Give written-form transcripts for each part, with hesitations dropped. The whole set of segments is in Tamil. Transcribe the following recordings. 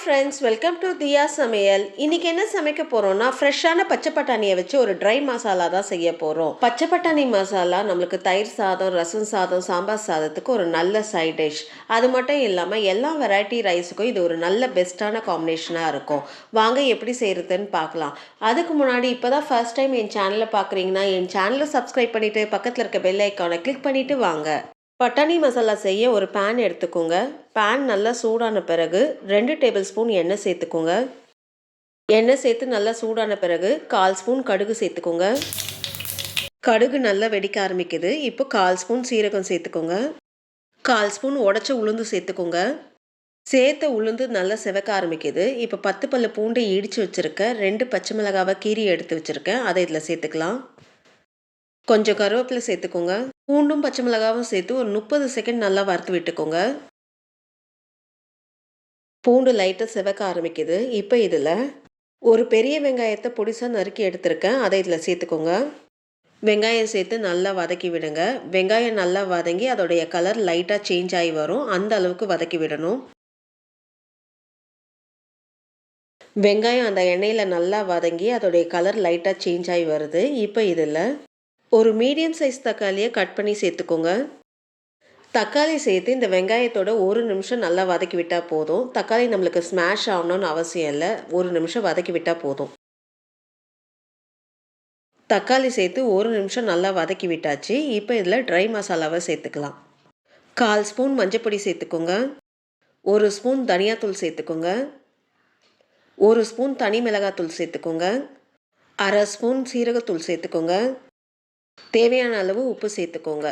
friends, welcome to Diya Samayal. இன்னைக்கு என்ன சமைக்க போறோம்னா ஃப்ரெஷ்ஷான பச்சை பட்டாணியை வச்சு ஒரு ட்ரை மசாலா தான் செய்ய போறோம். பச்சை பட்டாணி மசாலா நம்மளுக்கு தயிர் சாதம், ரசம் சாதம், சாம்பார் சாதத்துக்கு ஒரு நல்ல சைட் டிஷ். அது மட்டும் இல்லாம எல்லா வெரைட்டி ரைஸுக்கும் இது ஒரு நல்ல பெஸ்ட்டான காம்பினேஷனா இருக்கும். வாங்க எப்படி செய்யறதுன்னு பார்க்கலாம். அதுக்கு முன்னாடி இப்பதான் ஃபர்ஸ்ட் டைம் என் சேனலை பார்க்குறீங்கன்னா என் சேனலை சப்ஸ்கிரைப் பண்ணிட்டு பக்கத்தில் இருக்க பெல் ஐக்கானை கிளிக் பண்ணிட்டு வாங்க. பட்டாணி மசாலா செய்ய ஒரு பேன் எடுத்துக்கோங்க. பேன் நல்லா சூடான பிறகு 2 டேபிள் ஸ்பூன் எண்ணெய் சேர்த்துக்கோங்க. எண்ணெய் சேர்த்து நல்லா சூடான பிறகு 1/4 ஸ்பூன் கடுகு சேர்த்துக்கோங்க. கடுகு நல்லா வெடிக்க ஆரம்பிக்குது. இப்போ 1/4 ஸ்பூன் சீரகம் சேர்த்துக்கோங்க. 1/4 ஸ்பூன் உடச்ச உளுந்து சேர்த்துக்கோங்க. சேர்த்த உளுந்து நல்லா செவக்க ஆரம்பிக்குது. இப்போ 10 பல்லு பூண்டை இடித்து வச்சுருக்கேன். 2 பச்சை மிளகாவை கீரி எடுத்து வச்சுருக்கேன். அதை இதில் சேர்த்துக்கலாம். கொஞ்சம் கருவேப்பிலை சேர்த்துக்கோங்க. பூண்டும் பச்சை மிளகாவும் சேர்த்து ஒரு 30 செகண்ட் நல்லா வறுத்து விட்டுக்கோங்க. பூண்டு லைட்டாக செவக்க ஆரம்பிக்குது. இப்போ இதில் ஒரு பெரிய வெங்காயத்தை பொடிசாக நறுக்கி எடுத்திருக்கேன். அதை இதில் சேர்த்துக்கோங்க. வெங்காயம் சேர்த்து நல்லா வதக்கி விடுங்க. வெங்காயம் நல்லா வதங்கி அதோடைய கலர் லைட்டாக சேஞ்ச் ஆகி வரும். அந்த அளவுக்கு வதக்கி விடணும். வெங்காயம் அந்த எண்ணெயில் நல்லா வதங்கி அதோடைய கலர் லைட்டாக சேஞ்ச் ஆகி வருது. இப்போ இதில் ஒரு மீடியம் சைஸ் தக்காளியை கட் பண்ணி சேர்த்துக்கோங்க. தக்காளி சேர்த்து இந்த வெங்காயத்தோட 1 நிமிஷம் நல்லா வதக்கி விட்டால் போதும். தக்காளி நம்மளுக்கு ஸ்மாஷ் ஆகணும்னு அவசியம் இல்லை. 1 நிமிஷம் வதக்கி விட்டால் போதும். தக்காளி சேர்த்து 1 நிமிஷம் நல்லா வதக்கி விட்டாச்சு. இப்போ இதில் ட்ரை மசாலாவை சேர்த்துக்கலாம். 1/4 ஸ்பூன் மஞ்சப்பொடி சேர்த்துக்கோங்க. 1 ஸ்பூன் தனியாத்தூள் சேர்த்துக்கோங்க. 1 ஸ்பூன் தனி மிளகாத்தூள் சேர்த்துக்கோங்க. 1/2 ஸ்பூன் சீரகத்தூள் சேர்த்துக்கோங்க. தேவையான அளவு உப்பு சேர்த்துக்கோங்க.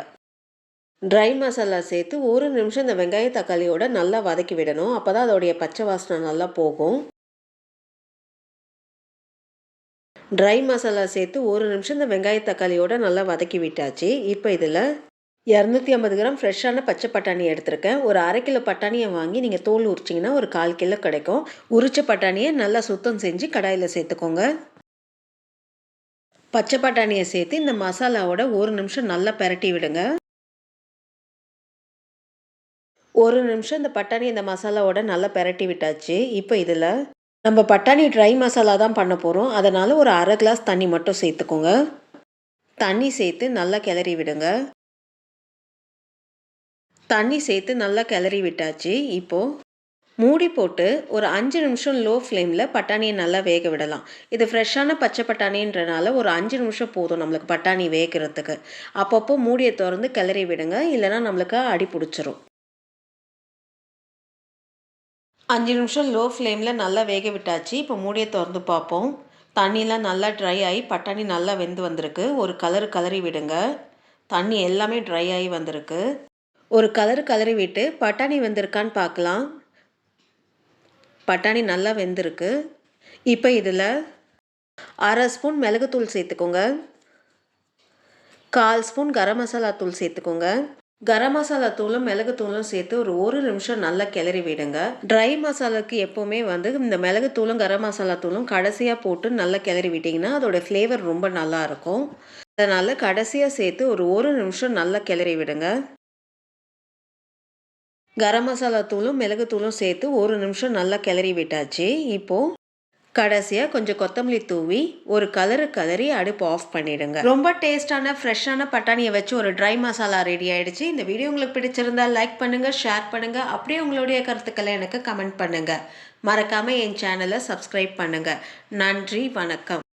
ட்ரை மசாலா சேர்த்து 1 நிமிஷம் இந்த வெங்காய தக்காளியோட நல்லா வதக்கி விடணும். அப்போ தான் அதோடைய பச்சை வாசனை நல்லா போகும். ட்ரை மசாலா சேர்த்து 1 நிமிஷம் இந்த வெங்காய தக்காளியோட நல்லா வதக்கி விட்டாச்சு. இப்போ இதில் 250 கிராம் ஃப்ரெஷ்ஷான பச்சை பட்டாணி எடுத்திருக்கேன். ஒரு 1/2 கிலோ பட்டாணியை வாங்கி நீங்கள் தோல் உரிச்சிங்கன்னா ஒரு 1/4 கிலோ கிடைக்கும். உரிச்ச பட்டாணியை நல்லா சுத்தம் செஞ்சு கடாயில் சேர்த்துக்கோங்க. பச்சை பட்டாணியை சேர்த்து இந்த மசாலாவோட 1 நிமிஷம் நல்லா பெரட்டி விடுங்க. 1 நிமிஷம் இந்த பட்டாணி இந்த மசாலாவோட நல்லா பெரட்டி விட்டாச்சு. இப்போ இதில் நம்ம பட்டாணி ட்ரை மசாலா தான் பண்ண போகிறோம். அதனால் ஒரு 1/2 கிளாஸ் தண்ணி மட்டும் சேர்த்துக்கோங்க. தண்ணி சேர்த்து நல்லா கிளறி விடுங்க. தண்ணி சேர்த்து நல்லா கிளறி விட்டாச்சு. இப்போது மூடி போட்டு ஒரு 5 நிமிஷம் லோ ஃப்ளேமில் பட்டாணியை நல்லா வேக விடலாம். இது ஃப்ரெஷ்ஷான பச்சை பட்டாணின்றனால ஒரு 5 நிமிஷம் போதும் நம்மளுக்கு பட்டாணி வேகிறதுக்கு. அப்பப்போ மூடியை திறந்து கிளறி விடுங்க, இல்லைனா நம்மளுக்கு அடி பிடிச்சிரும். 5 நிமிஷம் லோ ஃப்ளேமில் நல்லா வேக விட்டாச்சு. இப்போ மூடியை திறந்து பார்ப்போம். தண்ணியெலாம் நல்லா ட்ரை ஆகி பட்டாணி நல்லா வெந்து வந்திருக்கு. ஒரு கலரி விடுங்க. தண்ணி எல்லாமே ட்ரை ஆகி வந்திருக்கு. ஒரு கலரி விட்டு பட்டாணி வெந்திருக்கான்னு பார்க்கலாம். பட்டாணி நல்லா வெந்திருக்கு. இப்போ இதில் 1/2 ஸ்பூன் மிளகுத்தூள் சேர்த்துக்கோங்க. 1/4 ஸ்பூன் கரம் மசாலா தூள் சேர்த்துக்கோங்க. கரம் மசாலா தூளும் மிளகுத்தூளும் சேர்த்து ஒரு 1 நிமிஷம் நல்லா கிளறி விடுங்க. ட்ரை மசாலாவுக்கு எப்போவுமே இந்த மிளகுத்தூளும் கரம் மசாலா தூளும் கடைசியாக போட்டு நல்லா கிளறி விட்டிங்கன்னா அதோட ஃப்ளேவர் ரொம்ப நல்லாயிருக்கும். அதனால் கடைசியாக சேர்த்து ஒரு 1 நிமிஷம் நல்லா கிளறி விடுங்க. கரம் மசாலா தூளும் மிளகுத்தூளும் சேர்த்து 1 நிமிஷம் நல்லா கிளறி விட்டாச்சு. இப்போது கடைசியாக கொஞ்சம் கொத்தமல்லி தூவி ஒரு கலரி அடுப்பு ஆஃப் பண்ணிவிடுங்க. ரொம்ப டேஸ்டான ஃப்ரெஷ்ஷான பட்டாணியை வச்சு ஒரு ட்ரை மசாலா ரெடி ஆகிடுச்சு. இந்த வீடியோ உங்களுக்கு பிடிச்சிருந்தால் லைக் பண்ணுங்கள், ஷேர் பண்ணுங்கள். அப்படியே உங்களுடைய கருத்துக்களை எனக்கு கமெண்ட் பண்ணுங்கள். மறக்காமல் என் சேனலை சப்ஸ்கிரைப் பண்ணுங்கள். நன்றி, வணக்கம்.